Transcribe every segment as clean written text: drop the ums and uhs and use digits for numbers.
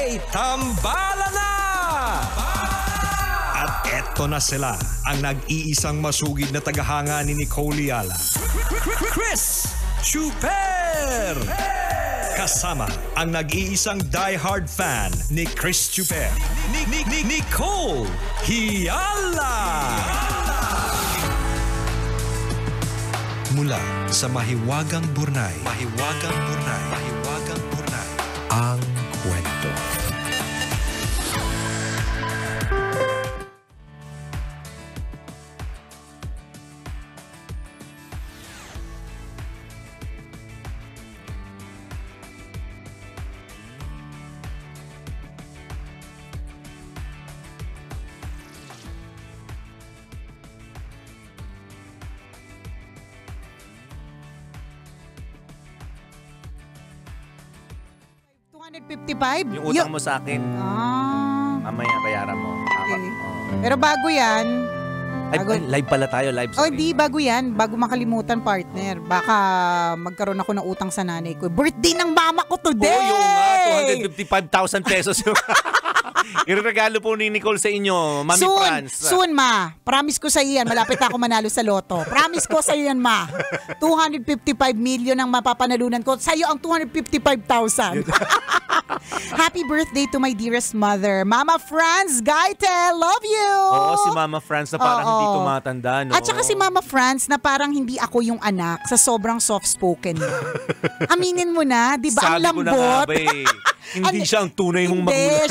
Tambala na! At eto na sila, ang nag-iisang masugid na tagahanga ni Nicole Yala. Chris Chuper! Kasama ang nag-iisang die-hard fan ni Chris Chuper, Nicole Yala! Mula sa Mahiwagang Burnay, ang kwento. $255? Yung utang mo sa akin, mamaya bayaran mo. Okay. Pero bago yan, live pala tayo, live. di bago yan, bago makalimutan partner, baka magkaroon ako ng utang sa nanay ko. Birthday ng mama ko today! Oo, yung nga, 255,000 pesos yung iregalo po ni Nicole sa inyo, Mami Franz. Soon, ma. Promise ko sa iyo yan. Malapit na ako manalo sa loto. Promise ko sa iyo yan, ma. 255 million ang mapapanalunan ko. Sa iyo ang 255,000. Happy birthday to my dearest mother, Mama Franz Gaite. Love you! Oo, si Mama Franz na parang hindi tumatanda, no? At saka si Mama Franz na parang hindi ako yung anak sa sobrang soft-spoken niya. Aminin mo na, di ba? Ang lambot. Sabi ko na nga ba eh. Hindi siya ang tunay mong magulang.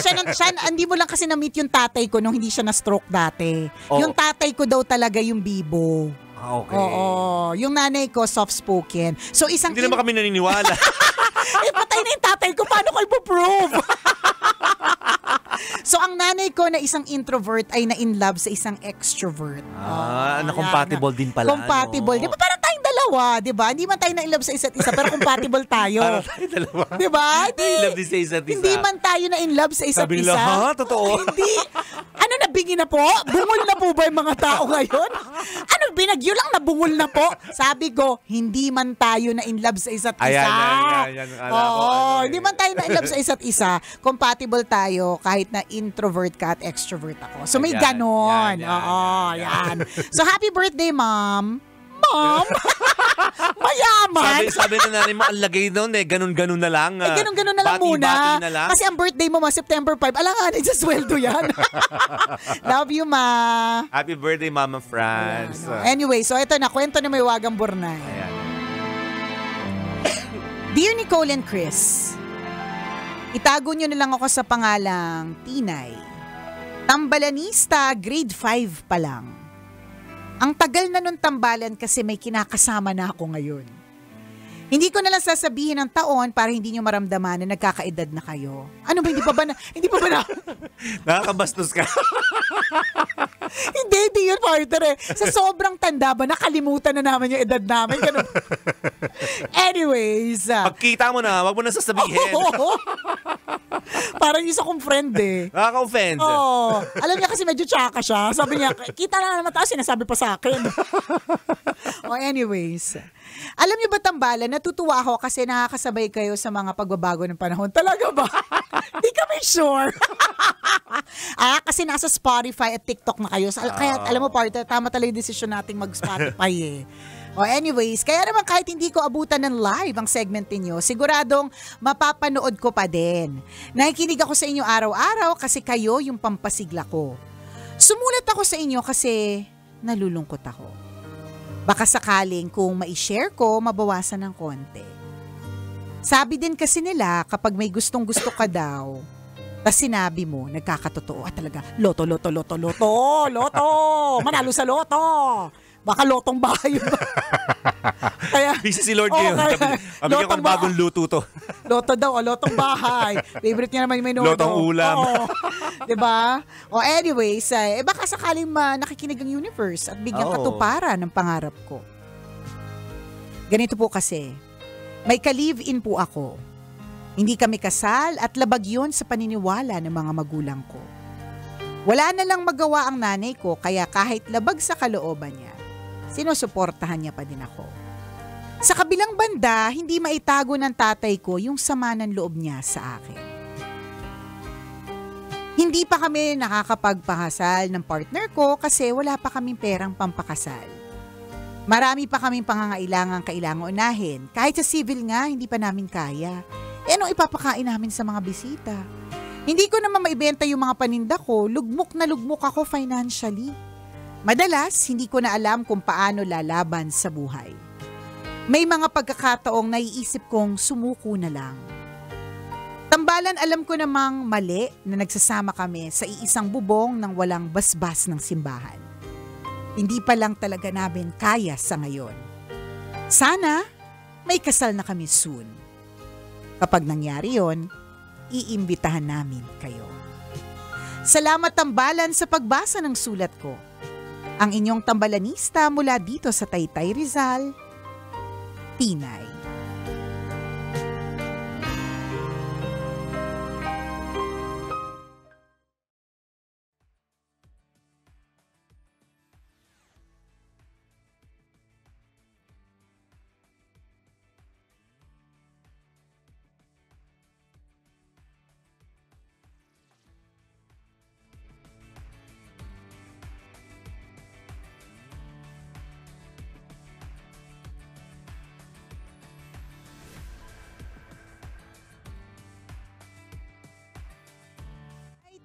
Hindi mo lang kasi na-meet yung tatay ko nung hindi siya na-stroke dati. Yung tatay ko daw talaga yung bibo. Okay. Oo. Yung nanay ko, soft-spoken. So isang... Hindi naman kami naniniwala. Patay na yung tatay ko. Paano ko ipoprove? So ang nanay ko na isang introvert ay na-in love sa isang extrovert. Na-compatible din pala. Compatible. Di ba parang tayong dalawa, di ba? Hindi man tayo na-in love sa isa't isa, pero compatible tayo. Parang tayo dalawa. Di ba? Na-in love din sa isa't isa. Hindi man tayo na-in love sa isa't isa. Sabi isa. nila, ha? Totoo? Hindi. Ano, nabingi na po? Bungol na po ba yung mga tao ngayon? Ano, binagyo lang na bungol na po? Sabi ko, hindi man tayo na-in love sa isa't isa. Ayan. Hindi man tayo na-in love sa isa't isa. Compatible tayo kahit na introvert ka at extrovert ako. So may ganon. Yan. So happy birthday, Mom. Mom! Mayaman! Sabi na nanay mo, ang lagay doon ganun-ganun na lang. Ganun-ganun na lang muna. Na lang. Kasi ang birthday mo, September 5, alanganin sa sweldo yan. Love you, Ma. Happy birthday, Mama Franz. Anyway, so ito na, kwento ni Mahiwagang Burnay. Ayan. Dear Nicole and Chris, itago nyo na lang ako sa pangalang Tinay. Tambalanista, grade 5 pa lang. Ang tagal na nun tambalan kasi may kinakasama na ako ngayon. Hindi ko na lang sasabihin ng taon para hindi nyo maramdaman na nagkakaedad na kayo. Ano ba, hindi pa ba na? Nakakabastos ka. Hindi yun, partner eh. Sa sobrang tanda ba, nakalimutan na naman yung edad namin. Ganun. Anyways. Pagkita mo na, wag mo na sasabihin. Parang isa kong friend eh. Nakaka-offend. Alam niya kasi medyo tsaka siya. Sabi niya, kita na naman tayo, sinasabi pa sa akin. Anyways. Alam niyo ba, Tambalan, natutuwa ako kasi nakakasabay kayo sa mga pagbabago ng panahon. Talaga ba? Hindi kami sure. Kasi nasa Spotify at TikTok na kayo. Kaya alam mo, partner, tama talaga yung desisyon nating mag-Spotify eh. Anyways, kaya naman kahit hindi ko abutan ng live ang segment ninyo, siguradong mapapanood ko pa din. Nakikinig ako sa inyo araw-araw kasi kayo yung pampasigla ko. Sumulat ako sa inyo kasi nalulungkot ako. Baka sakaling kung ma-share ko, mabawasan ng konti. Sabi din kasi nila kapag may gustong-gusto ka daw, tas sinabi mo, nagkakatotoo, talaga, loto, manalo sa loto. Baka lotong bahay yun. Kaya, busy si Lord ngayon. Abigyan ko ng bagong luto to. Loto daw, lotong bahay. Favorite niya naman yung may nono. Lotong ulam. Diba? Anyways, baka sakaling nakikinig ang universe at bigyan katuparan ng pangarap ko. Ganito po kasi, may ka-live-in po ako. Hindi kami kasal at labag yun sa paniniwala ng mga magulang ko. Wala na lang magawa ang nanay ko kaya kahit labag sa kalooban niya, sinusuportahan niya pa din ako. Sa kabilang banda, hindi maitago ng tatay ko yung sama ng loob niya sa akin. Hindi pa kami nakakapagpakasal ng partner ko kasi wala pa kaming perang pampakasal. Marami pa kaming kailangan unahin. Kahit sa civil nga, hindi pa namin kaya. Anong ipapakain namin sa mga bisita? Hindi ko naman maibenta yung mga paninda ko, lugmok na lugmok ako financially. Madalas, hindi ko na alam kung paano lalaban sa buhay. May mga pagkakataong naiisip kong sumuko na lang. Tambalan alam ko namang mali na nagsasama kami sa iisang bubong ng walang basbas ng simbahan. Hindi pa lang talaga namin kaya sa ngayon. Sana may kasal na kami soon. Kapag nangyari yon, iimbitahan namin kayo. Salamat Tambalan sa pagbasa ng sulat ko. Ang inyong tambalanista mula dito sa Taytay Rizal, Tinay.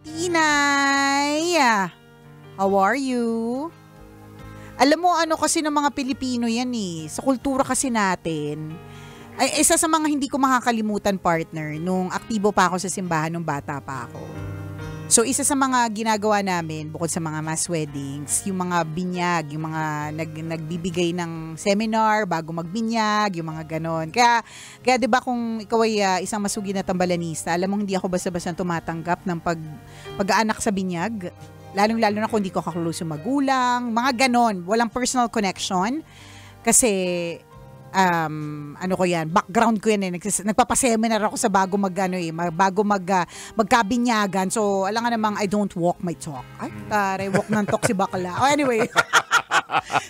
Tinay, how are you? Alam mo ano kasi ng mga Pilipino yan sa kultura kasi natin. Ay, isa sa mga hindi ko makakalimutan partner nung aktibo pa ako sa simbahan nung bata pa ako. So isa sa mga ginagawa namin bukod sa mga mass weddings, yung mga binyag, yung mga nagbibigay ng seminar bago magbinyag, yung mga ganon. Kaya 'di ba kung ikaw ay isang masugi na tambalanista, alam mo hindi ako basta-basta tumatanggap ng pag-aanak sa binyag. Lalong-lalo na kung hindi ko kaklose yung magulang, mga ganon, walang personal connection. Kasi background ko yan nagpapaseminar ako sa bago magkabinyagan. So, alam nga namang I don't walk my talk. Ay, taray, walk ng talk si bakla. Oh, anyway.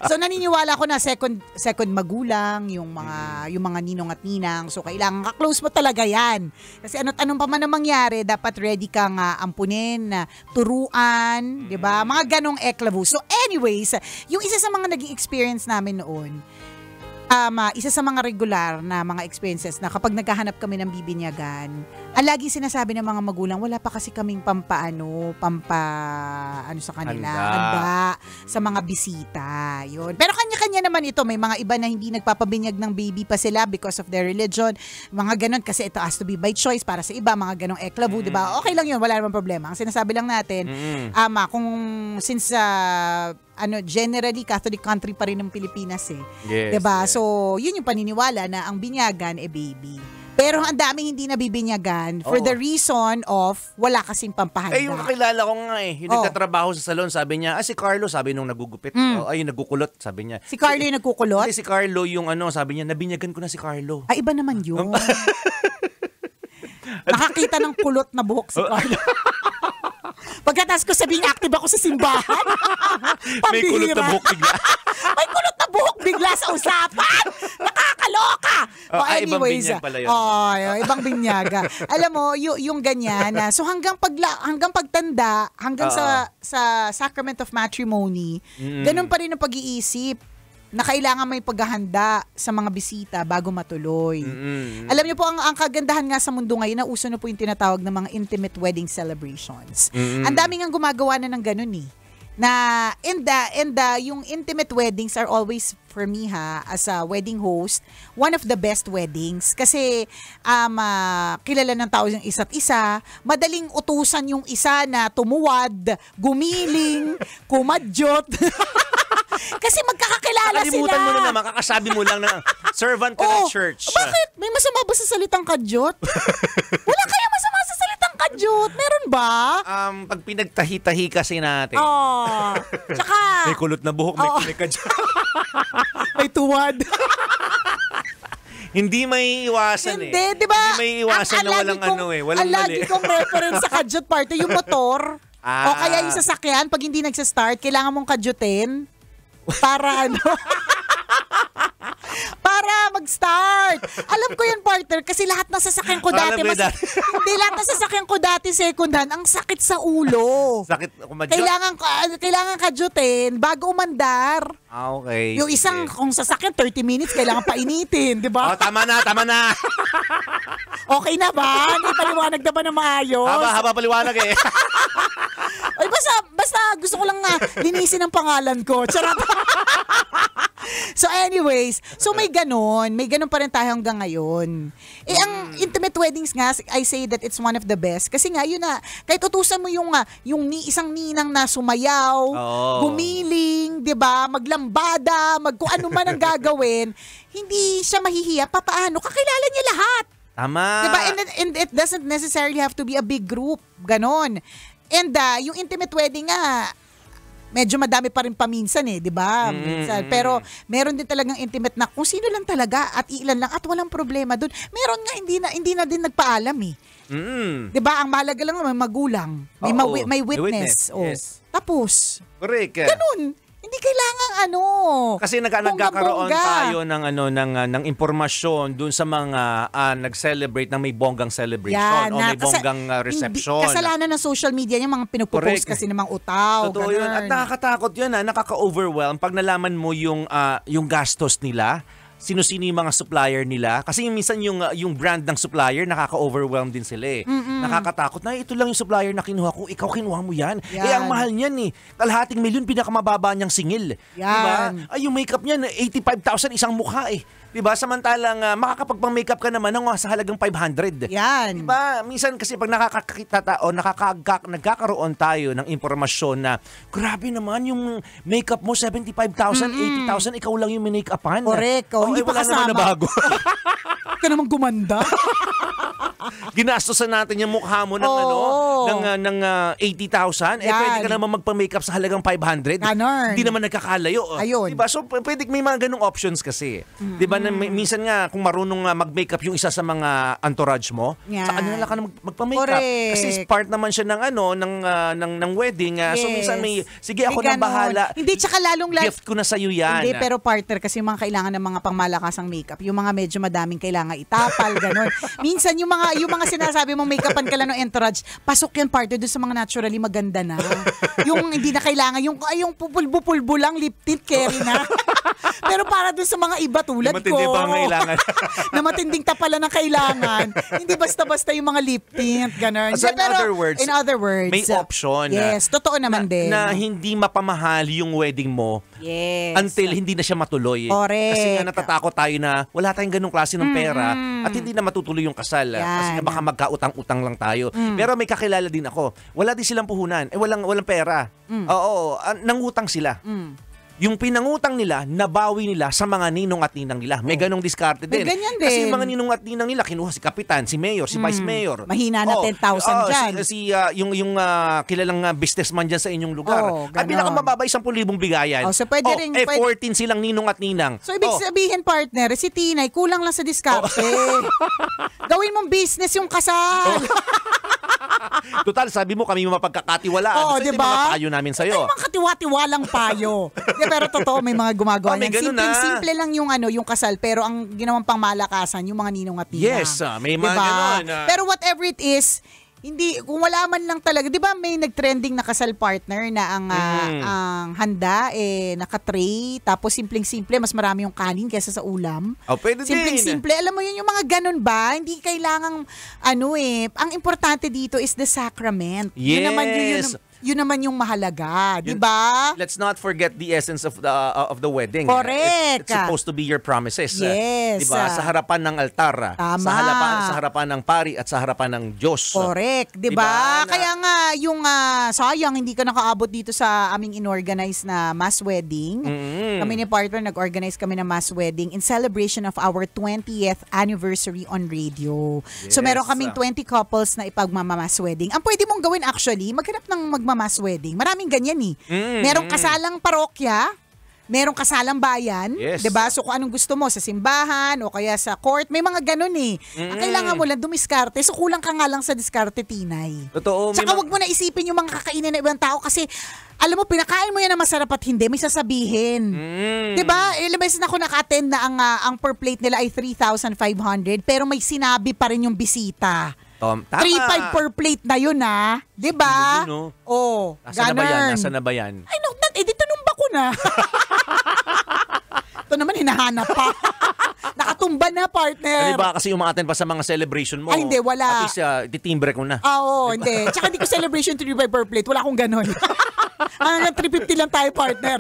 So, naniniwala ko na second magulang, yung mga ninong at ninang. So, kailangan ka-close mo talaga yan. Kasi anong pa man ang mangyari, dapat ready kang ampunin, turuan, di ba? Mga ganong eklavu. So, anyways, yung isa sa mga naging experience namin noon, isa sa mga regular na mga experiences na kapag naghahanap kami ng bibinyagan, lagi sinasabi ng mga magulang, wala pa kasi kaming sa kanila, handa sa mga bisita. Yun. Pero kanya-kanya naman ito. May mga iba na hindi nagpapabinyag ng baby pa sila because of their religion. Mga ganon kasi ito has to be by choice para sa iba. Mga ganong eklavu, di ba? Okay lang yun, wala naman problema. Ang sinasabi lang natin, since generally Catholic country pa rin ng Pilipinas Yes, 'di ba? yes. So, yun yung paniniwala na ang binyagan baby. Pero ang daming hindi nabibinyagan for the reason of wala kasing pampahanda. Yung kakilala ko nga yung nagtatrabaho sa salon, sabi niya, si Carlo, sabi nung nagugupit. Nagkukulot, sabi niya. Si Carlo yung nagkukulot? Si Carlo yung sabi niya, nabinyagan ko na si Carlo. Ay, iba naman yun. Nakakita ng kulot na buhok si Carlo. Pagkatapos ko sabing active ako sa simbahan. May kulot na buhok bigla. May kulot na buhok bigla sa usapan. Nakakaloka. Ibang binyag pala yun. Ibang binyaga. Alam mo, yung ganyan. So hanggang pagtanda, hanggang sa sacrament of matrimony, ganun pa rin ang pag-iisip na kailangan may paghahanda sa mga bisita bago matuloy. Alam niyo po, ang kagandahan nga sa mundo ngayon, nauso na po yung tinatawag ng mga intimate wedding celebrations. Ang daming ang gumagawa na ng ganun na yung intimate weddings are always, for me as a wedding host, one of the best weddings kasi kilala ng tao yung isa't isa, madaling utusan yung isa na tumuwad, gumiling, kumadyot. Kasi magkakakilala sila. Kalimutan mo na naman, kakasabi mo lang na servant ka ng church. Bakit? May masama ba sa salitang kadyot? Wala kaya masama sa salitang kadyot? Meron ba? Pag pinagtahi-tahi kasi natin. Tsaka may kulot na buhok, may kadyot. may tuwad. Hindi may iwasan Hindi, di ba? Hindi may iwasan na walang walang ang lagi kong reference sa kadyot party, yung motor. O kaya yung sasakyan, pag hindi nagsa-start, kailangan mong kadyutin. Para para para mag-start. Alam ko yun, partner, kasi lahat ng sasakyan ko dati, hindi lahat ng sasakyan ko dati second hand, ang sakit sa ulo. Sakit kumadjot? Kailangan kadyutin bago umandar. Okay. Yung isang, kung sasakyan, 30 minutes, kailangan painitin, di ba? Oh, tama na. Okay na ba? Hindi paliwanag na ba na maayos? Haba paliwanag eh. Ay, basta gusto ko lang linisin ang pangalan ko. Charot. So anyways, may ganun pa rin tayo hanggang ngayon. Ang intimate weddings nga, I say that it's one of the best. Kasi nga, yun na, kahit utusan mo yung isang ninang na sumayaw, gumiling, di ba, maglambada, kung ano man ang gagawin, hindi siya mahihiya. Paano? Kakilala niya lahat. Tama. Diba? And it doesn't necessarily have to be a big group. Ganon. And yung intimate wedding nga, medyo madami pa rin paminsan di ba? Pero meron din talagang intimate na kung sino lang talaga at ilan lang at walang problema doon. Meron nga hindi na din nagpaalam 'Di ba? Ang mahalaga lang may magulang, may witness. Yes. Tapos, correct. ganun. Hindi kailangan kasi nagkakaroon tayo ng impormasyon dun sa mga nag-celebrate ng may bonggang celebration o may bonggang reception. Kasalanan ng social media yung mga pinupost kasi namang utaw. Totoo yun. At nakakatakot yun nakaka-overwhelm pag nalaman mo yung gastos nila. Sino-sino yung mga supplier nila. Kasi minsan yung brand ng supplier, nakaka-overwhelm din sila Nakakatakot na ito lang yung supplier na kinuha ko. Ikaw kinuha mo yan. Ang mahal niyan Kalahating milyon, pinakamababa niyang singil. Diba? Yung makeup niyan, 85,000 isang mukha Diba? Samantalang makakapagpang-makeup ka naman sa halagang 500. Yan. Diba? Minsan kasi pag nagkakaroon tayo ng impormasyon na grabe naman yung makeup mo, 75,000, 80,000, ikaw lang yung make-upan. Correct. Hindi pa wala kasama. naman na bago. Ka naman gumanda. Ginastosan natin yung mukha mo ng 80,000, pwede ka naman magpa-makeup sa halagang 500. Hindi naman nagkakalayo. Ayun. Diba? So pwede may mga ganung options kasi. Diba minsan nga kung marunong mag-makeup yung isa sa mga entourage mo, sa kanila lang ka na magpa-makeup. Kasi part naman siya ng wedding. So minsan sige ako na bahala. Hindi, tsaka gift ko na sa'yo yan. Hindi, pero partner kasi yung mga kailangan ng mga pangmalakasang makeup, yung mga medyo madaming kailangan itapal, gano'n. Minsan yung mga sinasabi mong make-upan ka lang ng entourage, pasok yan partner doon sa mga naturally maganda na. Yung hindi na kailangan, yung pupulbo-pulbo lang, lip tint, carry na. Pero para doon sa mga iba tulad ko, na matinding tapalan ng kailangan, hindi basta-basta yung mga lip tint, gano'n. So in other words, may option. Yes, totoo naman din. Na hindi mapamahal yung wedding mo until hindi na siya matuloy. Correct. Kasi nga natatakot tayo na wala tayong ganung klase ng pera at hindi na matutuloy yung kasal. Kasi nga baka magkautang-utang lang tayo. Pero may kakilala din ako. Wala din silang puhunan. Walang pera. Oo, nangutang sila. Yung pinangutang nila, nabawi nila sa mga ninong at ninang nila. May ganong diskarte din. May ganyan din. Kasi yung mga ninong at ninang nila, kinuha si kapitan, si mayor, si vice mayor. Mahina na 10,000 dyan. Yung kilalang businessman dyan sa inyong lugar. At pinakamababa 10,000 bigayan. So pwede rin. 14 silang ninong at ninang. So ibig sabihin, partner, si Tinay, kulang lang sa diskarte. Gawin mong business yung kasal. Total, sabi mo kami mapagkakatiwalaan. Diba? Mga payo namin sa'yo. Ay, mga katiwa-tiwalang payo. Pero totoo, may mga gumagawa may yan. Simple lang yung kasal, pero ang ginawang pangmalakasan, yung mga ninong at ninang. Yes, may mga ganun. Pero whatever it is, hindi, kung wala man lang talaga, di ba may nag-trending na kasal partner na ang handa, naka-tray, tapos simpleng-simple, mas marami yung kanin kaysa sa ulam. Pwede din. Simpleng-simple, alam mo yun, yung mga ganun ba? Hindi kailangang, ang importante dito is the sacrament. Yes. Yun naman yung mahalaga, di ba? Let's not forget the essence of the wedding. Correct. It's supposed to be your promises. Yes. Di ba? Sa harapan ng altar. Tama. Sa harapan ng pari at sa harapan ng Diyos. Correct, di ba? Kaya nga yung sayang hindi ka nakaabot dito sa aming inorganize na mass wedding. Kami ni partner nag-organize kami ng mass wedding in celebration of our 20th anniversary on radio. Yes. So meron kaming 20 couples na ipagmama-mass wedding. Ang pwede mong gawin actually, maghanap ng magmamass wedding. Maraming ganyan Merong kasalang parokya, merong kasalang bayan, Yes. 'di ba? So kung anong gusto mo sa simbahan o kaya sa court, may mga ganun eh. Ang kailangan mo lang dumiskarte. So kulang ka nga lang sa diskarte, Tinay. Totoo. Tsaka wag mo na isipin yung mga kakainin ng ibang tao kasi alam mo, pinakain mo yan na masarap at hindi, may sasabihin. 'Di ba? Ilang beses na ako naka-attend na ang per plate nila ay 3,500 pero may sinabi pa rin yung bisita. Tama. 3,500 per plate na yun, ha? 'Di ba? Yun, no? Oh, Nasaan na ba yan? ganun. Nasaan na ba yan? Ay, no, di tinumba ko na. Ito naman, hinahanap pa. Nakatumba na, partner. Di ba kasi umaattend pa sa mga celebration mo? Ay, hindi, wala. At least, titimbre ko na. Oo, hindi. Tsaka hindi ko celebration 3,500 per plate. Wala akong ganon. Hanggang 350 lang tayo, partner.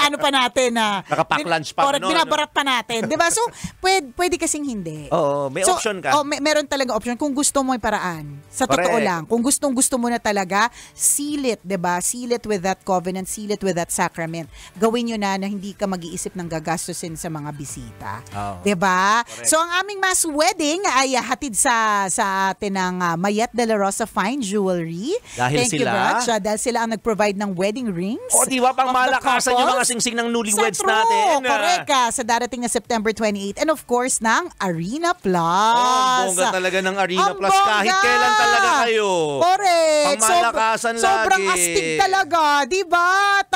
Ano pa natin na. Nakapack lunch pa. Correct, binabarat pa natin. Diba? So, pwede kasing hindi. Oo, may option ka. Meron talaga option. Kung gusto mo yung paraan. Sa totoo Correct. lang. Kung gusto mo na talaga, seal it, diba? Seal it with that covenant. Seal it with that sacrament. Gawin nyo na hindi ka mag-iisip ng gagastusin sa mga bisita. Oo. Diba? Correct. So, ang aming mass wedding ay hatid sa atin ng Mayet de la Rosa Fine Jewelry. Dahil Thank you, sila? Brad. Dahil sila ang nag-provide ng wedding rings. O, di ba? Pang of the malakasan yung mga couples. singsing ng newlyweds Sa true, natin. correct sa darating na September 28. And of course, ng Arena Plus. Ang bongga talaga ng Arena Ang Plus. Kahit bongga! kailan talaga kayo. Correct. Pangmalakasan lagi. Sobrang astig talaga, di ba? At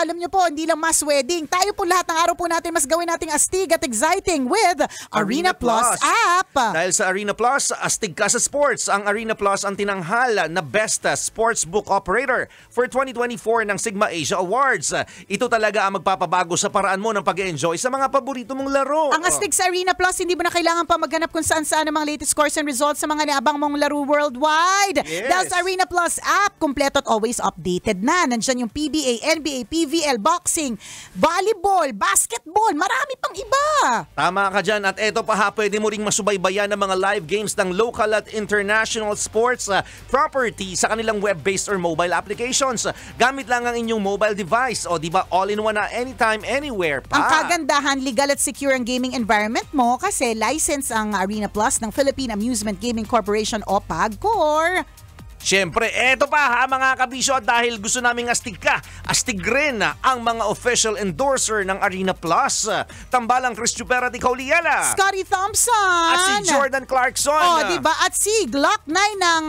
alam niyo po, hindi lang mass wedding. Tayo po lahat ng araw po natin mas gawin nating astig at exciting with Arena Plus app. Dahil sa Arena Plus, astig ka sa sports. Ang Arena Plus ang tinanghal na Best Sportsbook Operator for 2024 ng Sigma Asia Awards. Ito talaga ang magpapabago sa paraan mo ng pag-enjoy sa mga paborito mong laro. Ang astig sa Arena Plus, hindi mo na kailangan pa maghanap kung saan-saan ang mga latest scores and results sa mga naabang mong laro worldwide. Yes. Dahil sa Arena Plus app, kompleto at always updated na. Nandyan yung PBA, NBA, PVL, boxing, volleyball, basketball, marami pang iba. Tama ka dyan. At eto pa ha, pwede mo ring masubaybayan ng mga live games ng local at international sports property sa kanilang web-based or mobile applications. Gamit lang ang inyong mobile device o di ba all-in-one na anytime, anywhere pa. Ang kagandahan, legal at secure ang gaming environment mo kasi license ang Arena Plus ng Philippine Amusement Gaming Corporation o PAGCOR. Siyempre, eto pa ha mga kabisyo at dahil gusto naming astig ka, astig rin ang mga official endorser ng Arena Plus. Tambalang Chris Chupera at Kauliela. Scotty Thompson. At si Jordan Clarkson. Oh, di ba? At si Glock 9 ng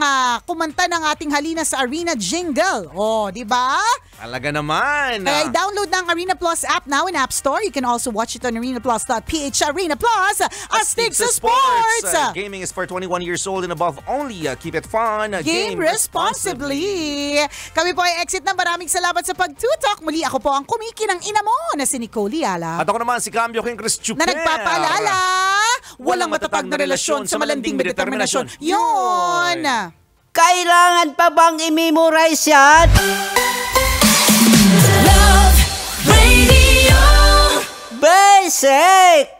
kumanta ng ating halina sa Arena Jingle. Oh, di ba? Talaga naman. Kaya download ng Arena Plus app now in App Store. You can also watch it on arenaplus.ph. Arena Plus, astig sa sports. Gaming is for 21 years old and above only. Keep it fun. Game responsibly. Kami po ay exit na. Maraming salamat sa pagtutok. Muli ako po ang kumikinang ina mo na si Nicole Liala. At ako naman si Cambio King Chris Chuper. Na nagpapaalala, walang matatag na relasyon sa malanding determinasyon. Yun! Kailangan pa bang i-memorize yan? Love Radio. Basic!